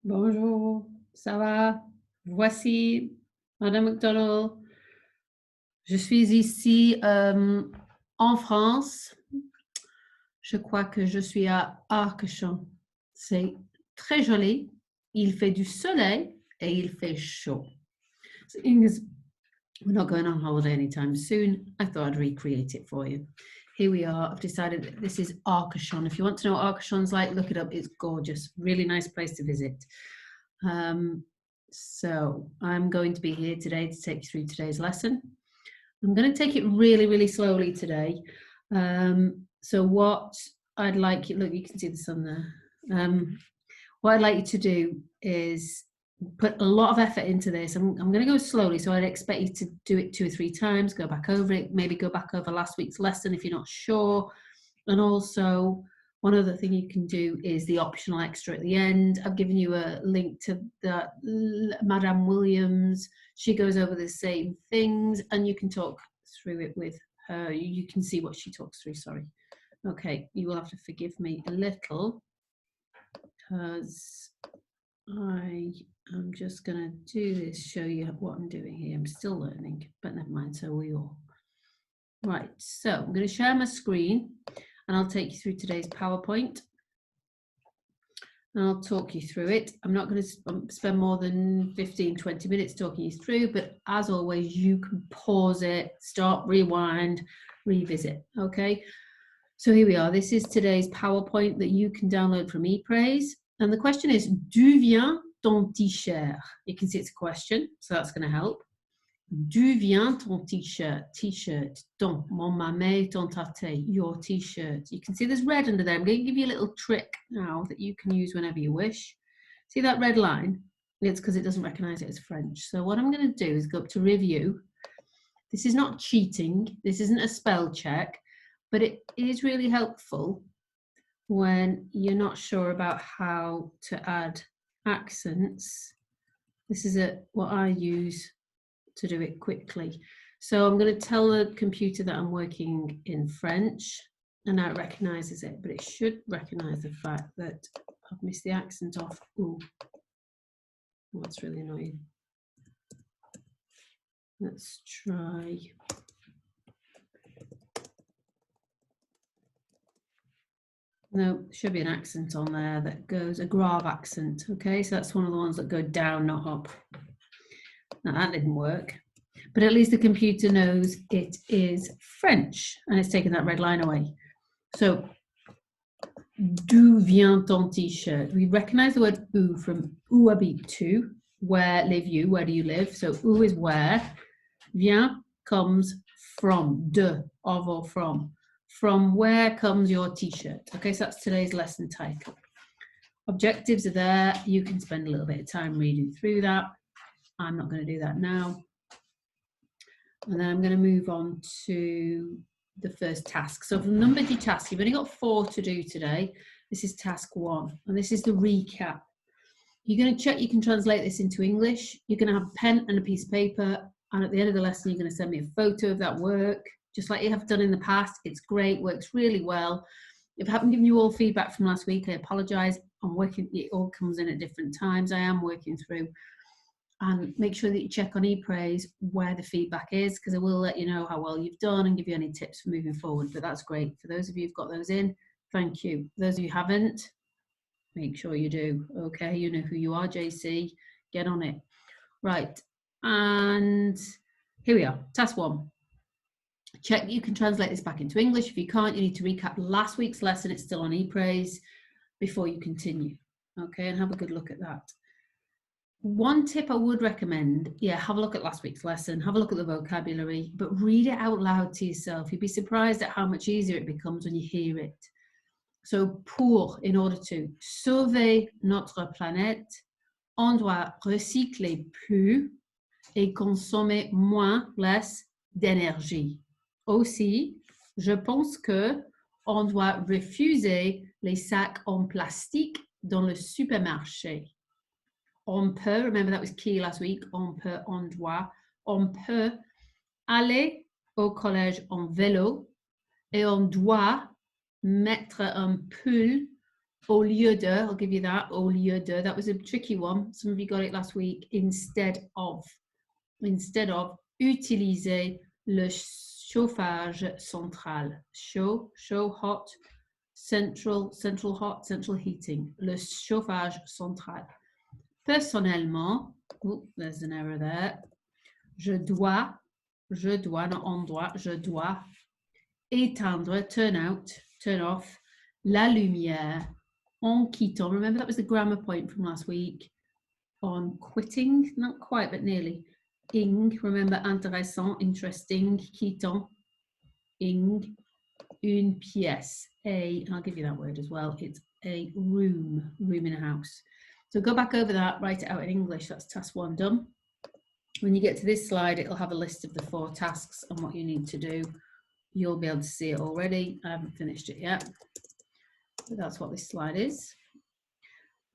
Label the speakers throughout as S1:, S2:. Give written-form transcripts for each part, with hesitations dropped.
S1: Bonjour, ça va? Voici Madame McDonald. Je suis ici en France. Je crois que je suis à Arcachon. C'est très joli. Il fait du soleil et il fait chaud. Seeing as we're not going on holiday anytime soon, I thought I'd recreate it for you. Here we are. I've decided that this is Arcachon. If you want to know what Arcachon's like, look it up. It's gorgeous. Really nice place to visit. So I'm going to be here today to take you through today's lesson. I'm going to take it really, really slowly today. So what I'd like you, look, you can see the sun there. What I'd like you to do is put a lot of effort into this. I'm going to go slowly, so I'd expect you to do it 2 or 3 times, go back over it, maybe go back over last week's lesson if you're not sure. And also, one other thing you can do is the optional extra at the end. I've given you a link to the Madame Williams. She goes over the same things, and you can talk through it with her. You can see what she talks through, sorry. Okay, you will have to forgive me a little because I am just going to do this, show you what I'm doing here. I'm still learning, but never mind, so we all. Right, so I'm going to share my screen and I'll take you through today's PowerPoint. And I'll talk you through it. I'm not going to spend more than 15-20 minutes talking you through, but as always, you can pause it, stop, rewind, revisit, okay? So here we are. This is today's PowerPoint that you can download from ePraise. And the question is, d'où vient ton t-shirt? You can see it's a question, so that's going to help. D'où vient ton t-shirt? T-shirt, ton, mon maman, ton tate, your t-shirt. You can see there's red under there. I'm going to give you a little trick now that you can use whenever you wish. See that red line? It's because it doesn't recognize it as French. So what I'm going to do is go up to review. This is not cheating. This isn't a spell check, but it is really helpful when you're not sure about how to add accents. This is what I use to do it quickly. So I'm going to tell the computer that I'm working in French, and now it recognizes it, but it should recognize the fact that I've missed the accent off. Ooh, oh, that's really annoying. Let's try. No, should be an accent on there that goes, a grave accent. Okay, so that's one of the ones that go down, not up. Now that didn't work, but at least the computer knows it is French and it's taken that red line away. So, d'où vient ton t-shirt? We recognize the word où from où habites-tu? Where live you? Where do you live? So où is where. Vient comes from, de, of or from. From where comes your t-shirt? Okay, so that's today's lesson title. Objectives are there. You can spend a little bit of time reading through that. I'm not going to do that now. And then I'm going to move on to the first task. So for the number du task, you've only got 4 to do today. This is task 1, and this is the recap. You're going to check you can translate this into English. You're going to have a pen and a piece of paper, and at the end of the lesson, you're going to send me a photo of that work, just like you have done in the past. It's great, works really well. If I haven't given you all feedback from last week, I apologize. I'm working, it all comes in at different times. I am working through. And make sure that you check on ePraise where the feedback is, because I will let you know how well you've done and give you any tips for moving forward. But that's great. For those of you who've got those in, thank you. For those of you who haven't, make sure you do. Okay, you know who you are, JC. Get on it. Right, and here we are. Task 1. Check you can translate this back into English. If you can't, you need to recap last week's lesson. It's still on ePraise before you continue. Okay, and have a good look at that. One tip I would recommend, have a look at last week's lesson, have a look at the vocabulary, but read it out loud to yourself. You'd be surprised at how much easier it becomes when you hear it. So, pour, in order to sauver notre planète, on doit recycler plus et consommer moins, less d'énergie. Aussi, je pense que on doit refuser les sacs en plastique dans le supermarché. On peut, remember that was key last week, on peut, on peut aller au collège en vélo et on doit mettre un pull Au lieu de, I'll give you that. Au lieu de, that was a tricky one. Some of you got it last week. Instead of, utiliser le chauffage central. Chaud, hot, central hot, central heating. Le chauffage central. Personnellement, oh, there's an error there. Je dois, not on doit, je dois éteindre, turn off, la lumière en quittant. Remember that was the grammar point from last week on quitting, not quite, but nearly. Ing, remember intéressant, interesting, quittant, ing, une pièce, I'll give you that word as well, it's a room in a house. So go back over that, write it out in English, that's task 1 done. When you get to this slide, it'll have a list of the 4 tasks and what you need to do. You'll be able to see it already. I haven't finished it yet, but that's what this slide is.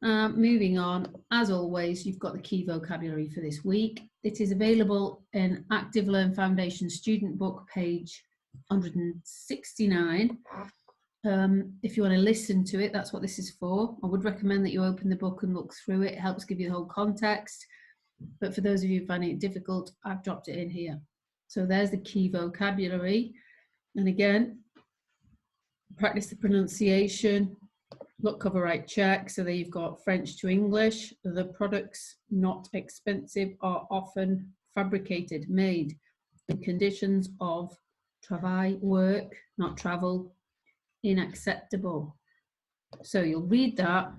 S1: Moving on, as always, you've got the key vocabulary for this week. It is available in Active Learn Foundation Student Book, page 169. If you want to listen to it, that's what this is for. I would recommend that you open the book and look through it. It helps give you the whole context. But for those of you finding it difficult, I've dropped it in here. So there's the key vocabulary. And again, practice the pronunciation, look, cover, write, check. So there you've got French to English. The products not expensive are often fabricated, made in conditions of travail, work, not travel, unacceptable. So you'll read that,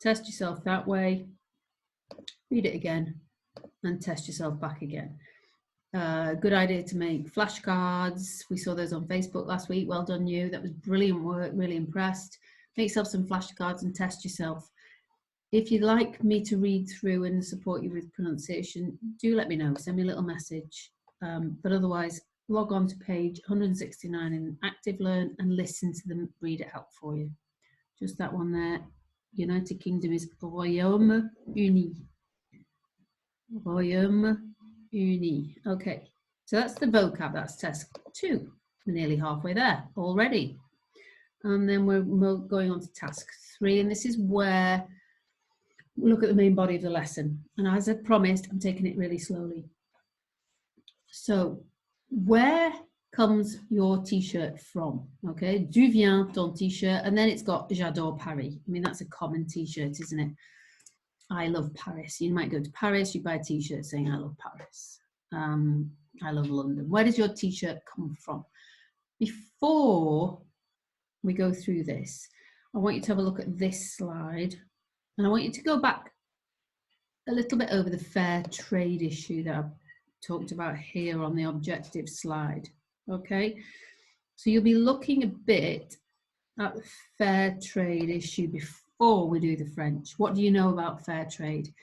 S1: test yourself that way, read it again, and test yourself back again. Good idea to make flashcards. We saw those on Facebook last week. Well done, you. That was brilliant work, really impressed. Make yourself some flashcards and test yourself. If you'd like me to read through and support you with pronunciation, do let me know. Send me a little message. But otherwise, log on to page 169 in Active Learn and listen to them read it out for you. Just that one there. United Kingdom is Royaume-Uni. Royaume-Uni. Okay, so that's the vocab. That's task 2. We're nearly halfway there already. And then we're going on to task 3, and this is where we look at the main body of the lesson. And as I promised, I'm taking it really slowly. So, where comes your t-shirt from? Okay, d'où vient ton t-shirt? And then it's got J'adore Paris. I mean, that's a common t-shirt, isn't it? I love Paris. You might go to Paris, you buy a t-shirt saying I love Paris. I love London. Where does your t-shirt come from? Before we go through this, I want you to have a look at this slide, and I want you to go back a little bit over the fair trade issue that I've talked about here on the objective slide. Okay, so you'll be looking a bit at the fair trade issue before we do the French. What do you know about fair trade?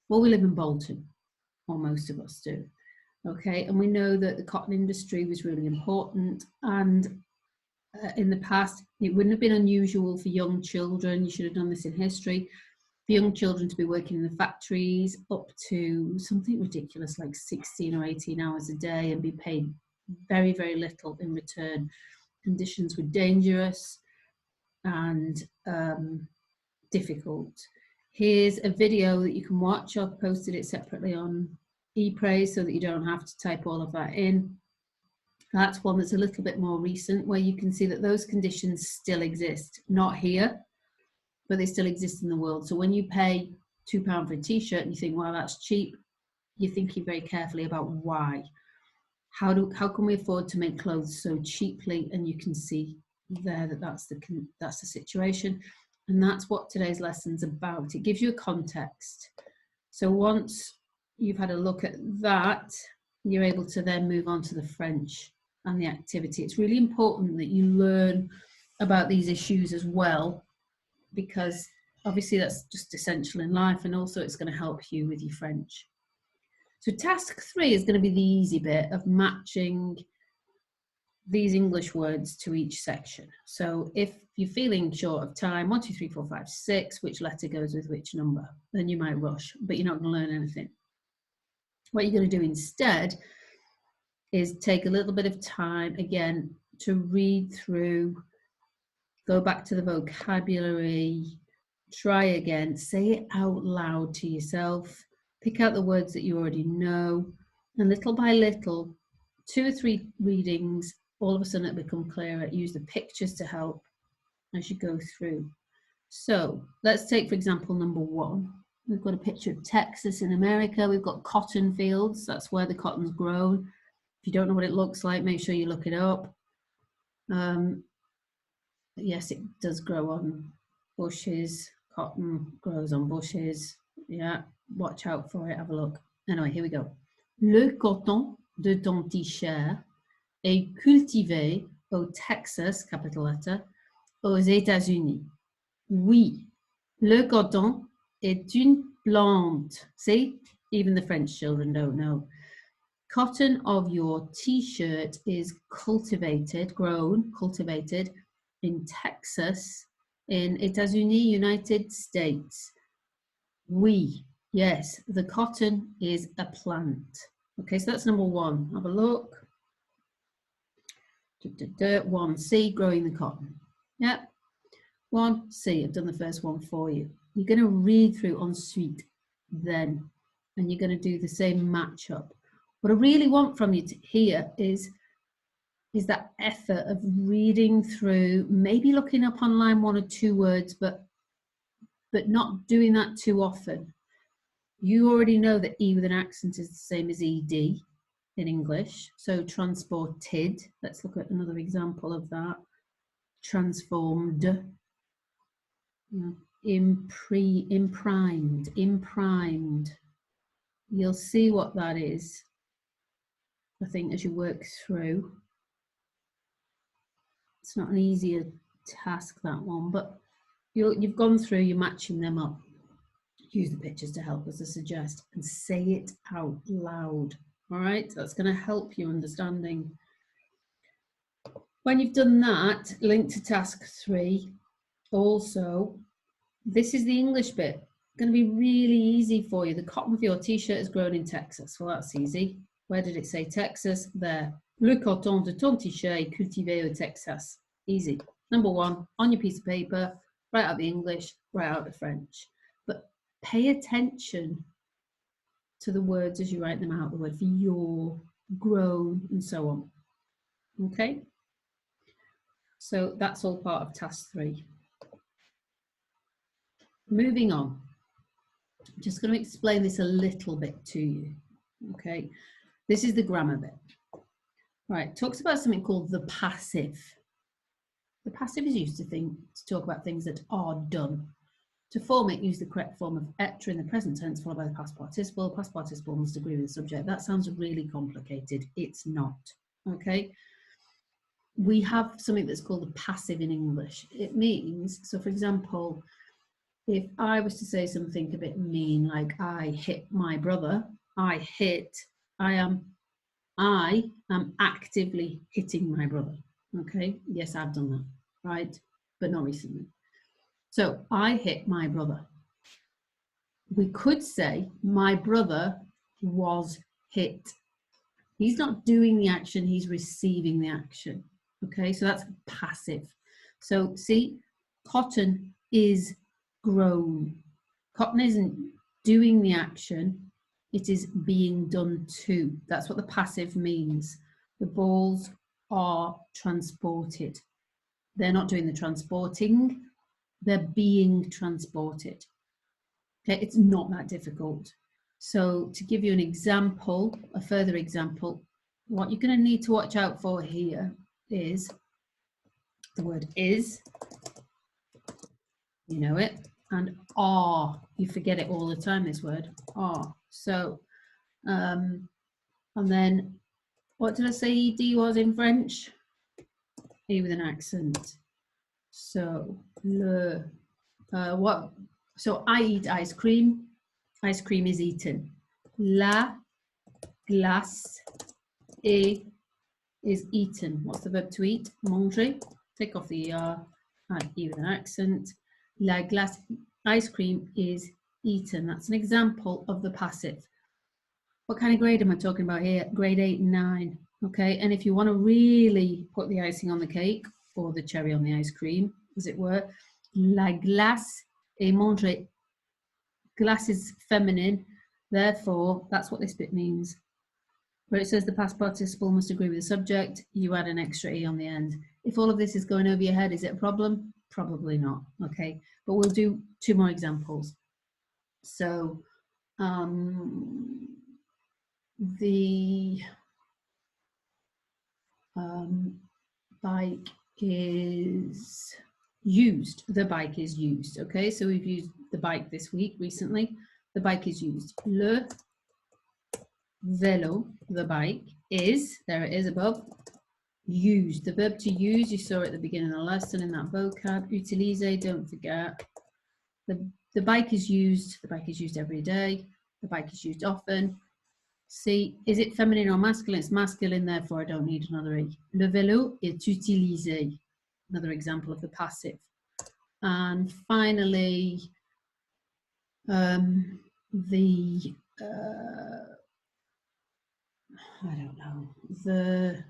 S1: Well, we live in Bolton, or most of us do. Okay, and we know that the cotton industry was really important, and in the past, it wouldn't have been unusual for young children, you should have done this in history, for young children to be working in the factories up to something ridiculous like 16 or 18 hours a day and be paid very, very little in return. Conditions were dangerous and difficult. Here's a video that you can watch. I've posted it separately on ePraise so that you don't have to type all of that in. That's one that's a little bit more recent, where you can see that those conditions still exist. Not here, but they still exist in the world. So when you pay £2 for a t-shirt and you think, well, that's cheap, you're thinking very carefully about why. How can we afford to make clothes so cheaply? And you can see there that that's the situation. And that's what today's lesson's about. It gives you a context. So once you've had a look at that, you're able to then move on to the French and the activity. It's really important that you learn about these issues as well, because obviously that's just essential in life, and also it's going to help you with your French. So task 3 is going to be the easy bit of matching these English words to each section. So if you're feeling short of time, 1, 2, 3, 4, 5, 6, which letter goes with which number, then you might rush, but you're not going to learn anything. What you're going to do instead is take a little bit of time again to read through Go back to the vocabulary, try again, say it out loud to yourself, pick out the words that you already know, and little by little, 2 or 3 readings, all of a sudden it'll become clearer. Use the pictures to help as you go through. So let's take, for example, number 1. We've got a picture of Texas in America. We've got cotton fields. That's where the cotton's grown. If you don't know what it looks like, make sure you look it up. Yes, it does grow on bushes. Cotton grows on bushes. Yeah, watch out for it. Have a look. Anyway, here we go. Le coton de ton t-shirt est cultivé au Texas, capital letter, aux États-Unis. Oui, le coton est une plante. See, even the French children don't know. Cotton of your t-shirt is cultivated, grown, cultivated in Texas, in États-Unis, United States. Oui, yes, the cotton is a plant. Okay, so that's number 1. Have a look. 1C, growing the cotton. Yep. 1C, I've done the first one for you. You're going to read through ensuite, then, and you're going to do the same matchup. What I really want from you to hear is that effort of reading through, maybe looking up online 1 or 2 words, but not doing that too often. You already know that E with an accent is the same as ED in English. So transported, let's look at another example of that. Transformed, imprimed. You'll see what that is, I think, as you work through. It's not an easier task, that one, but you've gone through, you're matching them up. Use the pictures to help, as I suggest, and say it out loud. All right, that's going to help you understanding. When you've done that, link to task 3. Also, this is the English bit. Going to be really easy for you. The cotton for your t-shirt is grown in Texas. Well, that's easy. Where did it say Texas? There. Le coton de ton t-shirt est cultivé au Texas. Easy. Number 1, on your piece of paper, write out the English, write out the French. But pay attention to the words as you write them out, the word for your, grown, and so on. Okay? So that's all part of task 3. Moving on. I'm just going to explain this a little bit to you. Okay? This is the grammar bit. Right, talks about something called the passive. The passive is used to talk about things that are done. To form it, use the correct form of être in the present tense followed by the past participle. Past participle must agree with the subject. That sounds really complicated. It's not. Okay? We have something that's called the passive in English. It means, so for example, if I was to say something a bit mean, like I hit my brother, I am actively hitting my brother. Okay? Yes, I've done that, right? But not recently. So I hit my brother. We could say my brother was hit. He's not doing the action, he's receiving the action. Okay, so that's passive. So see, cotton is grown. Cotton isn't doing the action, it is being done to. That's what the passive means. The balls are transported. They're not doing the transporting, they're being transported. Okay, it's not that difficult. So to give you an example, a further example, what you're going to need to watch out for here is the word is, you know it, and are. You forget it all the time, this word, are. So, and then, what did I say ED was in French? E with an accent. So, le, so I eat ice cream. Ice cream is eaten. La glace est is eaten. What's the verb to eat? Manger. Take off the ER. E with an accent. La glace, ice cream is eaten. That's an example of the passive. What kind of grade am I talking about here? Grade 8 and 9. Okay, and if you want to really put the icing on the cake or the cherry on the ice cream, as it were. La glace est mangée. Glace is feminine, therefore that's what this bit means. Where it says the past participle must agree with the subject, you add an extra E on the end. If all of this is going over your head, is it a problem? Probably not, okay? But we'll do 2 more examples. So, the bike is used. The bike is used, okay? So we've used the bike this week, recently. The bike is used. Le vélo, the bike, is, there it is above, used. The verb to use, you saw at the beginning of the lesson in that vocab. Utiliser, don't forget. The bike is used. The bike is used every day. The bike is used often. See, is it feminine or masculine? It's masculine, therefore I don't need another E. Le vélo est utilisé. Another example of the passive. And finally, I don't know, the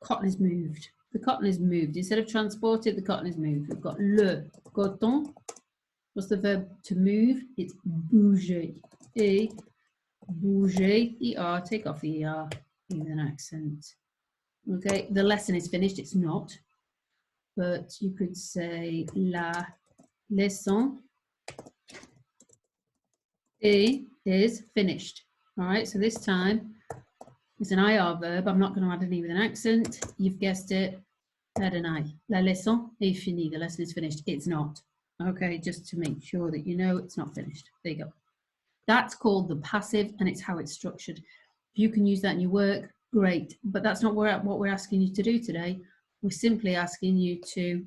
S1: cotton is moved. The cotton is moved. Instead of transported, the cotton is moved. We've got le coton. What's the verb to move? It's bouger. Et bouger, ER, take off the ER, with an accent. Okay, the lesson is finished. It's not. But you could say la leçon is finished. All right, so this time it's an IR verb. I'm not going to add an E with an accent. You've guessed it. Add an I. La leçon est finie. The lesson is finished. It's not. Okay, just to make sure that you know it's not finished. There you go. That's called the passive, and it's how it's structured. If you can use that in your work, great. But that's not what we're asking you to do today. We're simply asking you to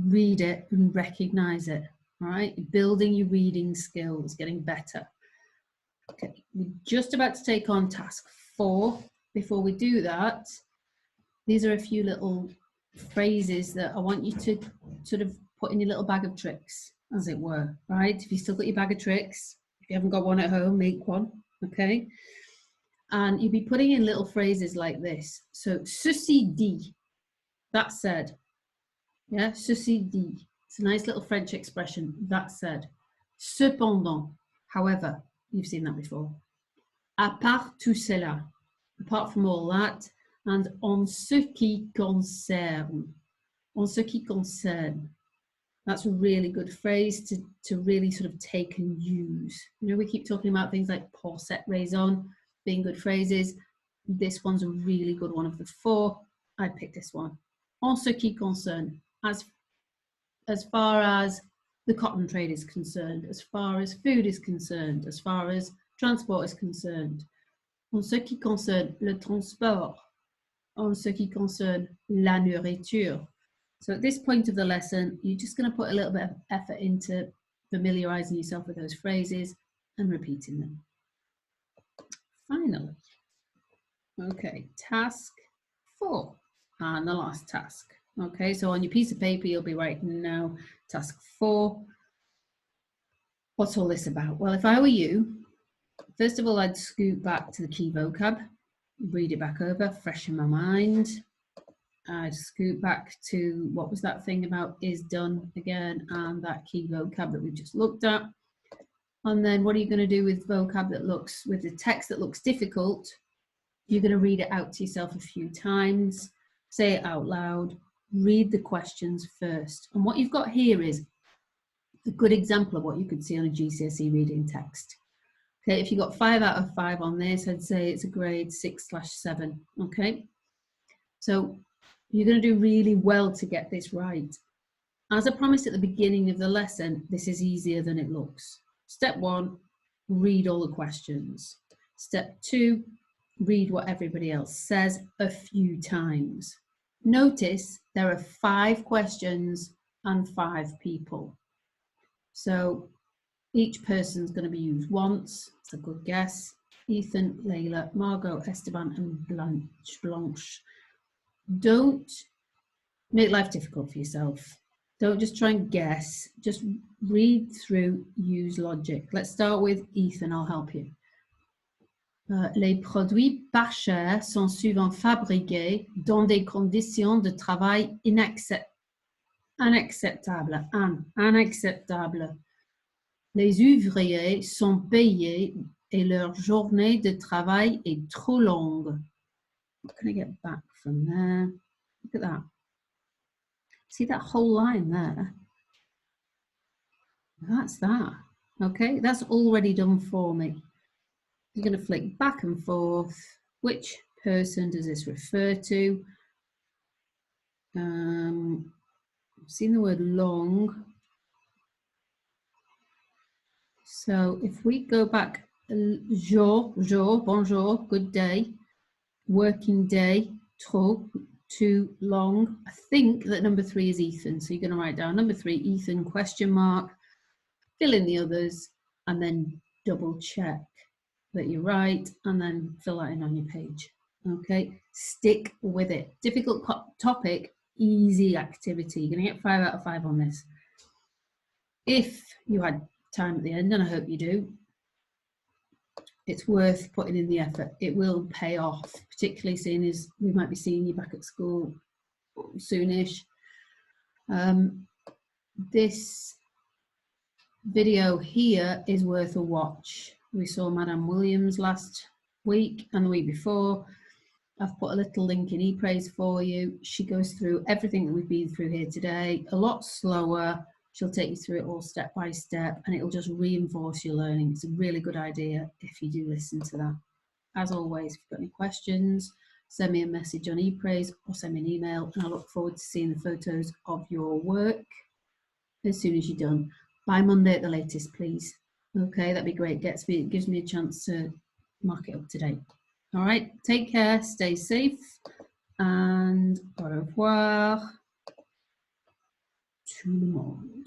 S1: read it and recognize it. All right, building your reading skills, getting better. Okay, we're just about to take on task 4. Before we do that, these are a few little phrases that I want you to sort of put in your little bag of tricks, as it were, right? If you still got your bag of tricks, if you haven't got one at home, make one, okay? And you'll be putting in little phrases like this. So, ceci dit, that said. Yeah, ceci dit. It's a nice little French expression, that said. Cependant, however, you've seen that before. À part tout cela, apart from all that, and en ce qui concerne. En ce qui concerne. That's a really good phrase to really sort of take and use. You know, we keep talking about things like pour cette raison being good phrases. This one's a really good one of the 4. I picked this one. En ce qui concerne. As far as the cotton trade is concerned, as far as food is concerned, as far as transport is concerned. En ce qui concerne le transport. En ce qui concerne la nourriture. So at this point of the lesson, you're just going to put a little bit of effort into familiarizing yourself with those phrases and repeating them. Finally, okay, task 4 and the last task. Okay, so on your piece of paper, you'll be writing now task 4. What's all this about? Well, if I were you, first of all, I'd scoot back to the key vocab, read it back over, freshen my mind. I'd scoot back to what was that thing about is done again and that key vocab that we just looked at. And then what are you going to do with vocab that looks, with the text that looks difficult? You're going to read it out to yourself a few times, say it out loud, read the questions first. And what you've got here is a good example of what you could see on a GCSE reading text. Okay, if you got 5 out of 5 on this, I'd say it's a grade 6/7. Okay, so you're going to do really well to get this right. As I promised at the beginning of the lesson, this is easier than it looks. Step 1, read all the questions. Step 2, read what everybody else says a few times. Notice there are 5 questions and 5 people. So each person's going to be used once. It's a good guess. Ethan, Layla, Margot, Esteban, and Blanche. Don't make life difficult for yourself. Don't just try and guess. Just read through, use logic. Let's start with Ethan. I'll help you. Les produits pas chers sont souvent fabriqués dans des conditions de travail inacceptables. Les ouvriers sont payés et leur journée de travail est trop longue. What can I get back from there? Look at that. See that whole line there? That's that. Okay, that's already done for me. You're going to flick back and forth. Which person does this refer to? I've seen the word long. So if we go back, jour, bonjour, good day, working day, trop, too long. I think that number 3 is Ethan. So you're going to write down number 3, Ethan, question mark, fill in the others, and then double check that you're right, and then fill that in on your page. Okay, stick with it. Difficult topic, easy activity. You're going to get 5 out of 5 on this. If you had time at the end, and I hope you do, it's worth putting in the effort. It will pay off, particularly seeing as we might be seeing you back at school soonish. This video here is worth a watch. We saw Madame Williams last week and the week before. I've put a little link in ePraise for you. She goes through everything that we've been through here today, a lot slower. She'll take you through it all step by step, and it'll just reinforce your learning. It's a really good idea if you do listen to that. As always, if you've got any questions, send me a message on ePraise or send me an email, and I look forward to seeing the photos of your work as soon as you're done. By Monday at the latest, please. Okay, that'd be great. It gives me a chance to mark it up to date. All right, take care, stay safe, and au revoir. Tout le monde.